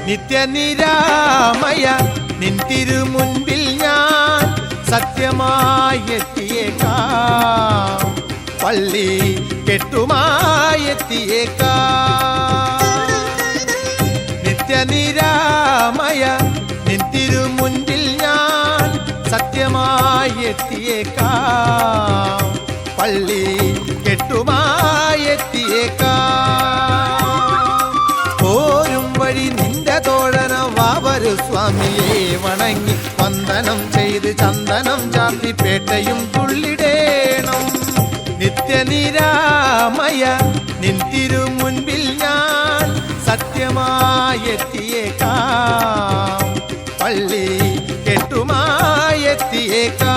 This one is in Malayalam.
നിത്യനിരാമയ നിൻ തിരുമുൻപിൽ ഞാൻ സത്യമായി എത്തിയേക്കാം, പള്ളി കെട്ടുമായി എത്തിയേക്കാം. നിത്യനിരാമയ നിൻ തിരുമുൻപിൽ ഞാൻ സത്യമായി എത്തിയേക്കാം, പള്ളി കെട്ടുമായി എത്തിയേക്കാം. പോരും വഴി നിന്റെ തോഴന വാവരു സ്വാമിയെ വണങ്ങി വന്ദനം ചെയ്ത് ചന്ദനം ചാർത്തി പേട്ടയും തുള്ളിടേണം. നിത്യനിരാമയ നിൻ തിരുമുൻപിൽ ഞാൻ സത്യമായി എത്തിയേക്കാം, പള്ളി കെട്ടുമായി എത്തിയേക്കാം.